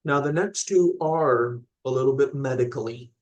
Now, the next two are a little bit medically.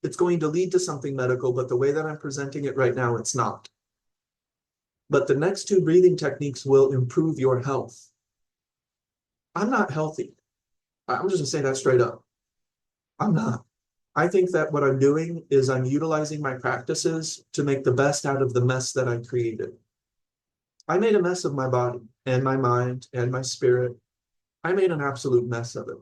It's going to lead to something medical, but the way that I'm presenting it right now, it's not. But the next two breathing techniques will improve your health. I'm not healthy. I'm just gonna say that straight up. I'm not. I think that what I'm doing is I'm utilizing my practices to make the best out of the mess that I created. I made a mess of my body and my mind and my spirit. I made an absolute mess of it.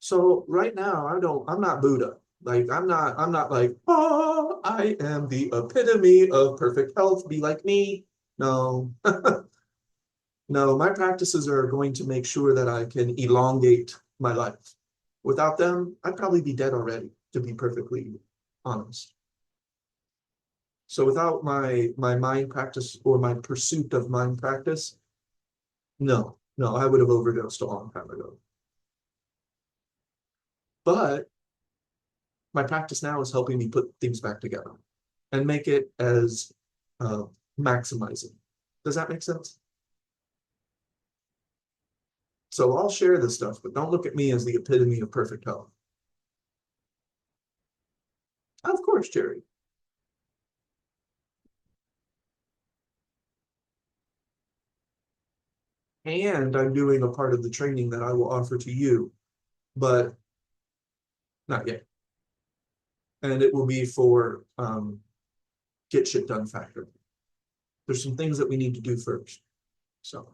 So right now, I'm not Buddha. Like I'm not like, oh, I am the epitome of perfect health. Be like me. No, no, my practices are going to make sure that I can elongate my life. Without them, I'd probably be dead already, to be perfectly honest. So without my mind practice or my pursuit of mind practice, no, I would have overdosed a long time ago. But my practice now is helping me put things back together and make it as uh, maximizing. Does that make sense? So I'll share this stuff, but don't look at me as the epitome of perfect health. Of course, Jerry. And I'm doing a part of the training that I will offer to you, but not yet. And it will be for get shit done factor. There's some things that we need to do first. So,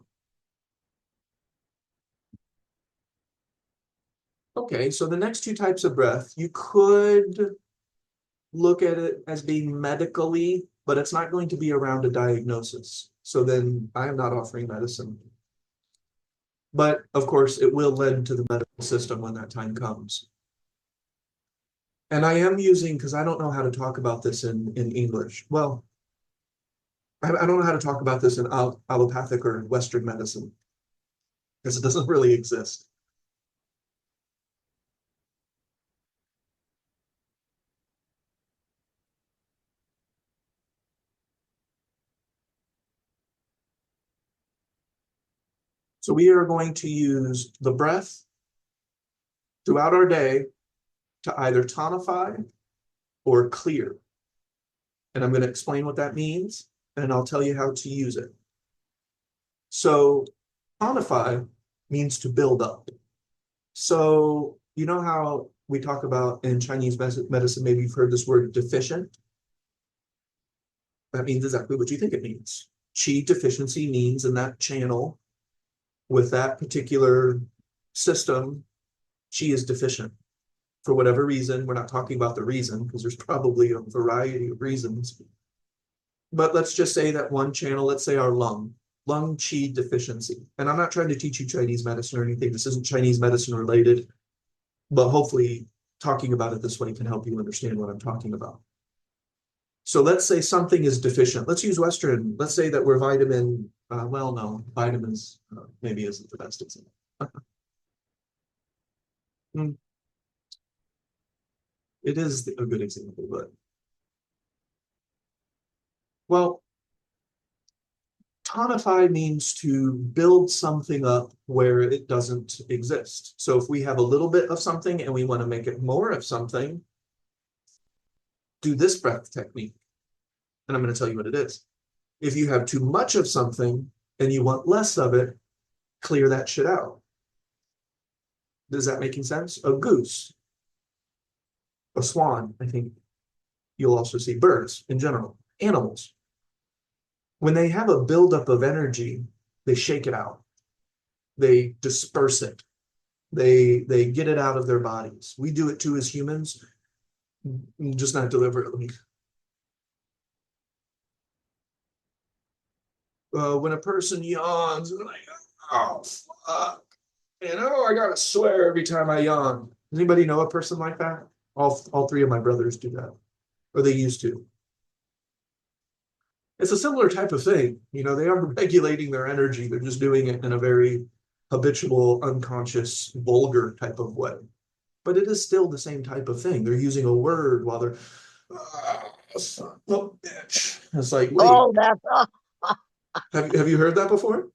okay, so the next two types of breath, you could look at it as being medically, but it's not going to be around a diagnosis. So then I am not offering medicine. But of course, it will lend to the medical system when that time comes. And I am using, because I don't know how to talk about this in English. Well, I don't know how to talk about this in allopathic or Western medicine, because it doesn't really exist. So we are going to use the breath throughout our day to either tonify or clear. And I'm going to explain what that means, and I'll tell you how to use it. So tonify means to build up. So you know how we talk about in Chinese medicine, maybe you've heard this word deficient. That means exactly what you think it means. Qi deficiency means in that channel with that particular system, qi is deficient for whatever reason. We're not talking about the reason because there's probably a variety of reasons. But let's just say that one channel, let's say our lung qi deficiency. And I'm not trying to teach you Chinese medicine or anything. This isn't Chinese medicine related, but hopefully talking about it this way can help you understand what I'm talking about. So let's say something is deficient. Let's use Western. Let's say that we're vitamin, well, no, vitamins maybe isn't the best example. It is a good example, but well, tonify means to build something up where it doesn't exist. So if we have a little bit of something and we want to make it more of something, do this breath technique. And I'm going to tell you what it is. If you have too much of something and you want less of it, clear that shit out. Is that making sense? A goose, a swan, I think you'll also see birds in general, animals. When they have a buildup of energy, they shake it out. They disperse it. They get it out of their bodies. We do it too as humans, just not deliberately. When a person yawns, they're like, oh, fuck. And oh, I gotta swear every time I yawn. Does anybody know a person like that? All three of my brothers do that, or they used to. It's a similar type of thing. You know, they are regulating their energy. They're just doing it in a very habitual, unconscious, vulgar type of way. But it is still the same type of thing. They're using a word while they're, son of a bitch. It's like, wait, Oh, that's have you heard that before?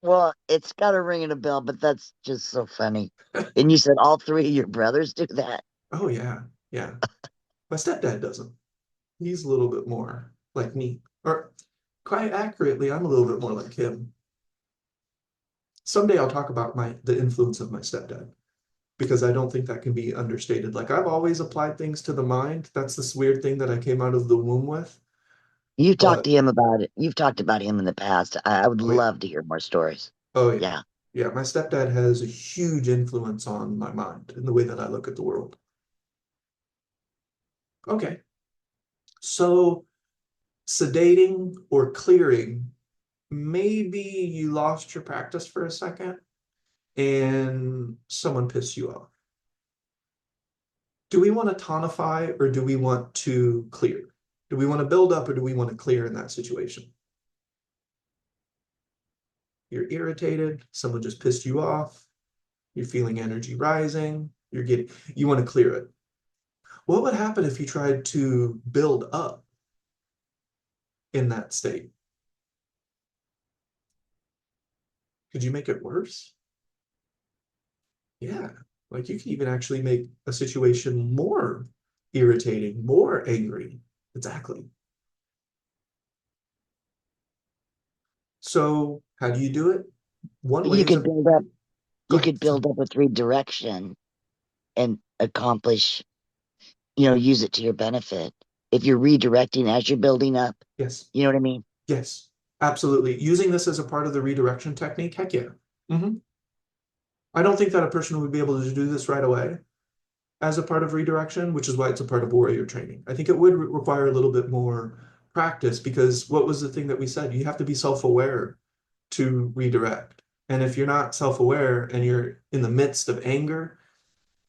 Well, it's got a ring in a bell, but that's just so funny. And you said all three of your brothers do that. Oh yeah, yeah. My stepdad doesn't. He's a little bit more like me. Or quite accurately, I'm a little bit more like him. Someday I'll talk about the influence of my stepdad because I don't think that can be understated. Like I've always applied things to the mind. That's this weird thing that I came out of the womb with. You talked to But him about it. You've talked about him in the past. I would oh yeah, love to hear more stories. oh yeah, Yeah. yeah. My stepdad has a huge influence on my mind and the way that I look at the world. Okay, so sedating or clearing, maybe you lost your practice for a second and someone pissed you off. Do we want to tonify or do we want to clear? Do we want to build up or do we want to clear in that situation? You're irritated, someone just pissed you off, you're feeling energy rising, you want to clear it. What would happen if you tried to build up in that state? Could you make it worse? Yeah, like you can even actually make a situation more irritating, more angry. Exactly. So how do you do it? One way You is could a build up go you ahead. could build up with redirection and accomplish, use it to your benefit. If you're redirecting as you're building up, Yes, you know what I mean? yes, absolutely. Using this as a part of the redirection technique, heck yeah. hmm I don't think that a person would be able to do this right away as a part of redirection, which is why it's a part of warrior training. I think it would require a little bit more practice because what was the thing that we said? You have to be self-aware to redirect. And if you're not self-aware and you're in the midst of anger,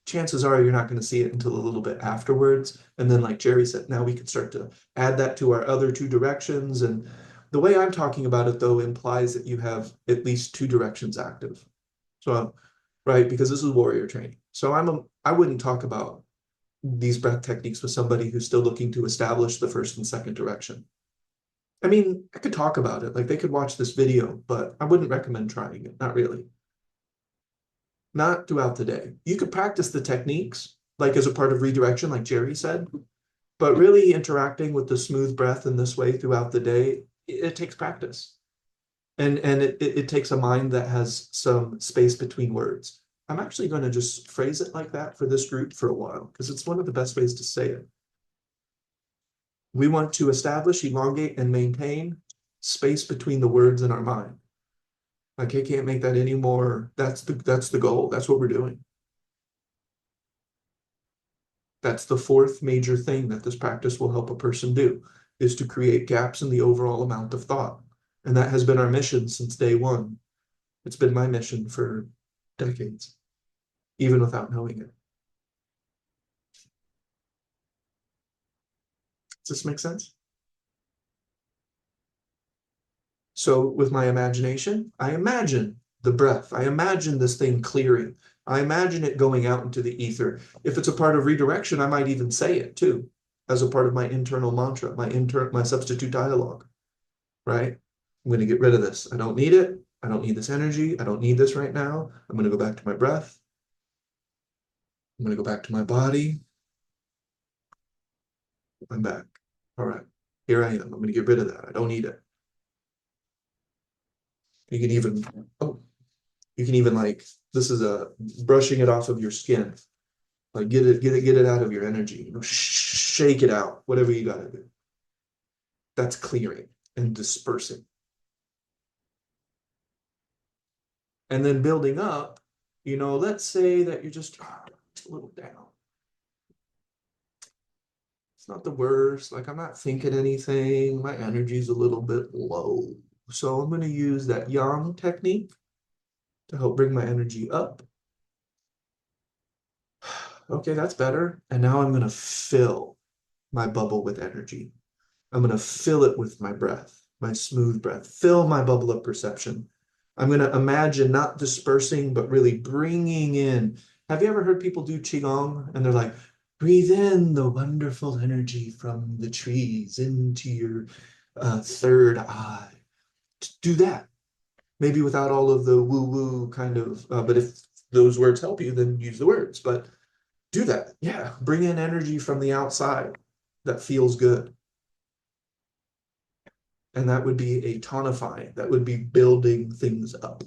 chances are you're not going to see it until a little bit afterwards. And then, like Jerry said, now we can start to add that to our other two directions. And the way I'm talking about it, though, implies that you have at least two directions active. So, right, because this is warrior training. So I wouldn't talk about these breath techniques with somebody who's still looking to establish the first and second direction. I mean, I could talk about it, like they could watch this video, but I wouldn't recommend trying it. Not really. Not throughout the day. You could practice the techniques, like as a part of redirection, like Jerry said, but really interacting with the smooth breath in this way throughout the day, it takes practice. And it takes a mind that has some space between words. I'm actually going to just phrase it like that for this group for a while, because it's one of the best ways to say it. We want to establish, elongate, and maintain space between the words in our mind. Like I can't make that anymore. That's the goal. That's what we're doing. That's the fourth major thing that this practice will help a person do, is to create gaps in the overall amount of thought. And that has been our mission since day one. It's been my mission for decades, even without knowing it. Does this make sense? So with my imagination, I imagine the breath. I imagine this thing clearing. I imagine it going out into the ether. If it's a part of redirection, I might even say it too, as a part of my internal mantra, my substitute dialogue, right? I'm going to get rid of this. I don't need it. I don't need this energy. I don't need this right now. I'm going to go back to my breath. I'm going to go back to my body. I'm back. All right. Here I am. I'm going to get rid of that. I don't need it. You can even, oh, you can even like, this is a brushing it off of your skin. Like get it out of your energy. Shake it out. Whatever you got to do. That's clearing and dispersing. And then building up, let's say that you're just a little down. It's not the worst. Like I'm not thinking anything. My energy's a little bit low. So I'm going to use that yang technique to help bring my energy up. Okay, that's better. And now I'm going to fill my bubble with energy. I'm going to fill it with my breath, my smooth breath, fill my bubble of perception. I'm going to imagine not dispersing, but really bringing in. Have you ever heard people do Qigong and they're like, breathe in the wonderful energy from the trees into your third eye? Do that. maybe without all of the woo-woo kind of, but if those words help you, then use the words. But do that. Yeah. Bring in energy from the outside that feels good. And that would be a tonifying. That would be building things up.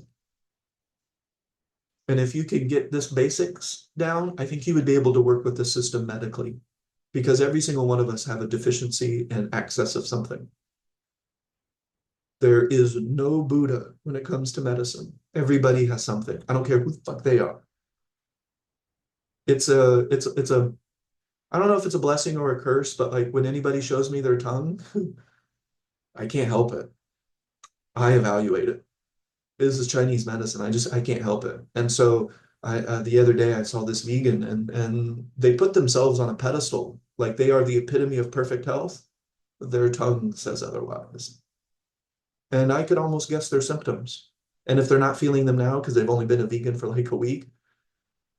And if you can get this basics down, I think you would be able to work with the system medically, because every single one of us have a deficiency and excess of something. There is no Buddha when it comes to medicine. Everybody has something. I don't care who the fuck they are. It's a I don't know if it's a blessing or a curse, but like when anybody shows me their tongue, I can't help it. I evaluate it. This is Chinese medicine. I can't help it. And so I the other day I saw this vegan and they put themselves on a pedestal, like they are the epitome of perfect health. Their tongue says otherwise. And I could almost guess their symptoms. And if they're not feeling them now because they've only been a vegan for like a week,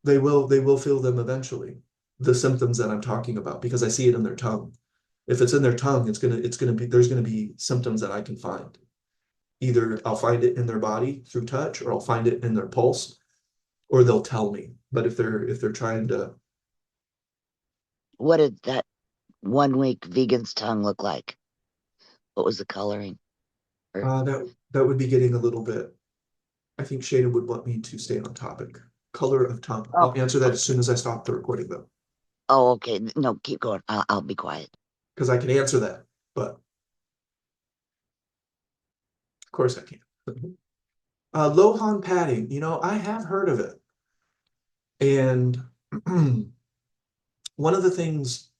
they will feel them eventually. The symptoms that I'm talking about, because I see it in their tongue. If it's in their tongue, it's gonna be there's gonna be symptoms that I can find. Either I'll find it in their body through touch, or I'll find it in their pulse, or they'll tell me. But if they're trying to, What did that 1 week vegan's tongue look like? What was the coloring? Or that would be getting a little bit. I think Shada would want me to stay on topic. Color of tongue. oh, I'll answer that as soon as I stop the recording, though, oh, okay. No, keep going. I'll be quiet. because I can answer that. But of course I can't. Lohan padding. I have heard of it, and one of the things,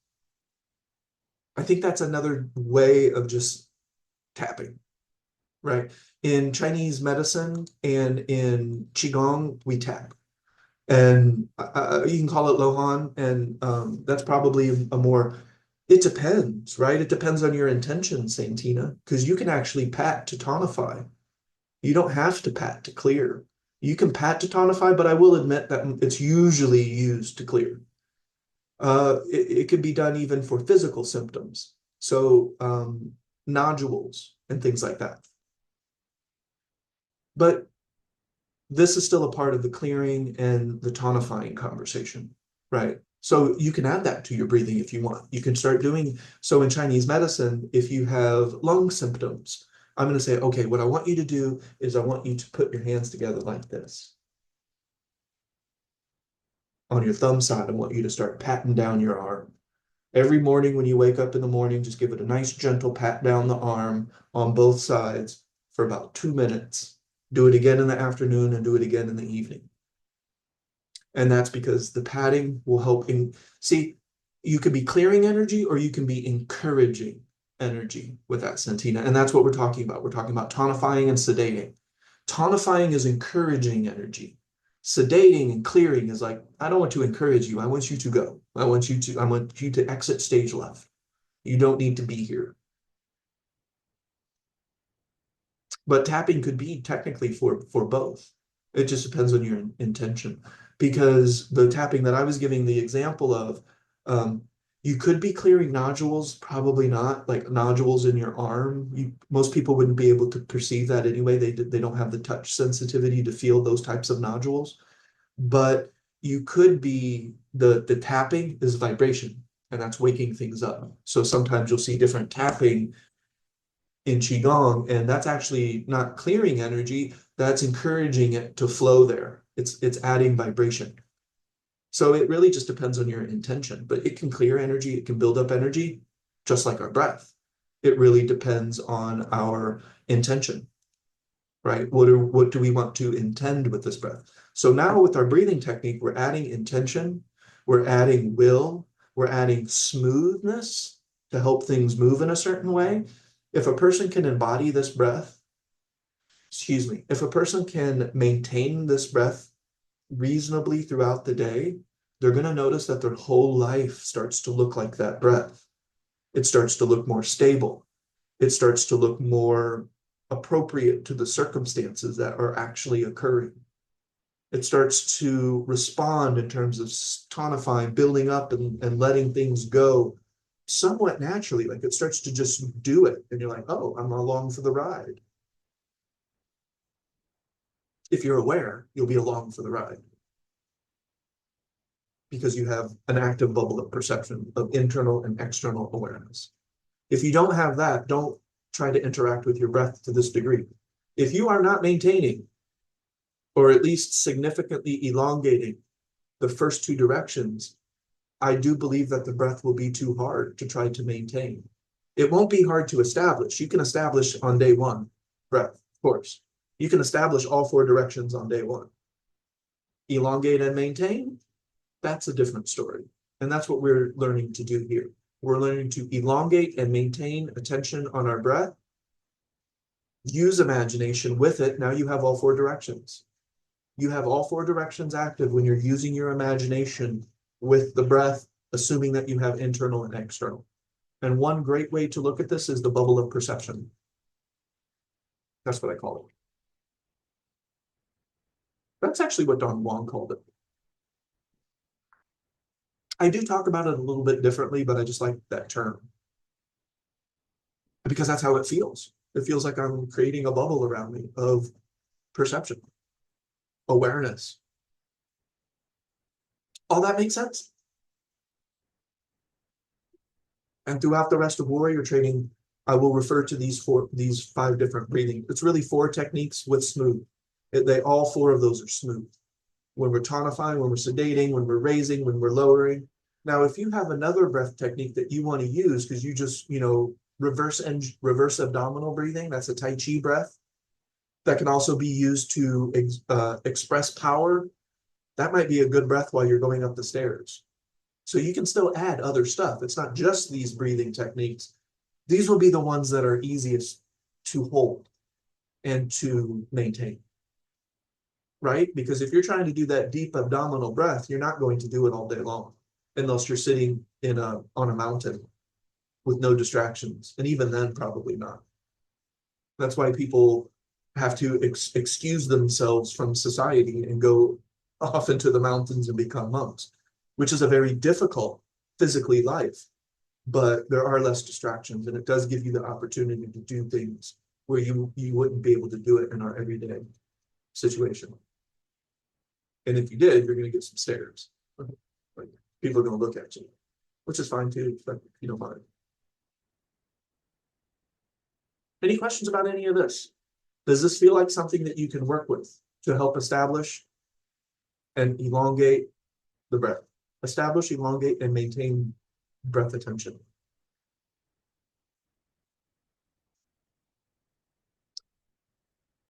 I think that's another way of just tapping, right? In Chinese medicine and in Qigong, we tap. And you can call it Lohan, and that's probably a more, it depends, right? It depends on your intention, Saint Tina, because you can actually pat to tonify. You don't have to pat to clear. You can pat to tonify, but I will admit that it's usually used to clear. It could be done even for physical symptoms. So nodules and things like that. But this is still a part of the clearing and the tonifying conversation, right? So you can add that to your breathing if you want. You can start doing so in Chinese medicine. If you have lung symptoms, I'm going to say, okay, what I want you to do is I want you to put your hands together like this. On your thumb side, I want you to start patting down your arm. Every morning when you wake up in the morning, just give it a nice gentle pat down the arm on both sides for about 2 minutes. Do it again in the afternoon and do it again in the evening. And that's because the patting will help see, you can be clearing energy or you can be encouraging energy with that Santina. And that's what we're talking about. We're talking about tonifying and sedating. Tonifying is encouraging energy. Sedating and clearing is like, I don't want to encourage you. I want you to go. I want you to exit stage left. You don't need to be here. But tapping could be technically for both. It just depends on your intention. Because the tapping that I was giving the example of, you could be clearing nodules, probably not, like nodules in your arm. Most people wouldn't be able to perceive that anyway. They don't have the touch sensitivity to feel those types of nodules. But you could be, the tapping is vibration, and that's waking things up. So sometimes you'll see different tapping in Qigong, and that's actually not clearing energy, that's encouraging it to flow there. It's adding vibration. So it really just depends on your intention, but it can clear energy, it can build up energy, just like our breath. It really depends on our intention, right? What do we want to intend with this breath? So now with our breathing technique, we're adding intention, we're adding will, we're adding smoothness to help things move in a certain way. If a person can embody this breath, if a person can maintain this breath reasonably throughout the day, they're going to notice that their whole life starts to look like that breath. It starts to look more stable. It starts to look more appropriate to the circumstances that are actually occurring. It starts to respond in terms of tonifying, building up, and letting things go somewhat naturally. Like it starts to just do it. And you're like, oh, I'm along for the ride. If you're aware, you'll be along for the ride. Because you have an active bubble of perception of internal and external awareness. If you don't have that, don't try to interact with your breath to this degree. If you are not maintaining, or at least significantly elongating the first two directions, I do believe that the breath will be too hard to try to maintain. It won't be hard to establish. You can establish on day one breath, of course. You can establish all four directions on day one. Elongate and maintain, that's a different story. And that's what we're learning to do here. We're learning to elongate and maintain attention on our breath. Use imagination with it. Now you have all four directions. You have all four directions active when you're using your imagination with the breath, assuming that you have internal and external. And one great way to look at this is the bubble of perception. That's what I call it. That's actually what Don Juan called it. I do talk about it a little bit differently, but I just like that term. Because that's how it feels. It feels like I'm creating a bubble around me of perception, awareness. All that makes sense? And throughout the rest of warrior training, I will refer to these five different breathing. It's really 4 techniques with smooth. All 4 of those are smooth. When we're tonifying, when we're sedating, when we're raising, when we're lowering. Now, if you have another breath technique that you want to use, because you just, reverse abdominal breathing, that's a Tai Chi breath, that can also be used to express power. That might be a good breath while you're going up the stairs. So you can still add other stuff. It's not just these breathing techniques. These will be the ones that are easiest to hold and to maintain. Right? Because if you're trying to do that deep abdominal breath, you're not going to do it all day long, unless you're sitting on a mountain with no distractions. And even then, probably not. That's why people have to excuse themselves from society and go off into the mountains and become monks, which is a very difficult physically life, but there are less distractions, and it does give you the opportunity to do things where you wouldn't be able to do it in our everyday situation. And if you did, you're going to get some stares. Like, people are going to look at you, which is fine too, if you don't mind. Any questions about any of this? Does this feel like something that you can work with to help establish and elongate the breath? Establish, elongate, and maintain breath attention.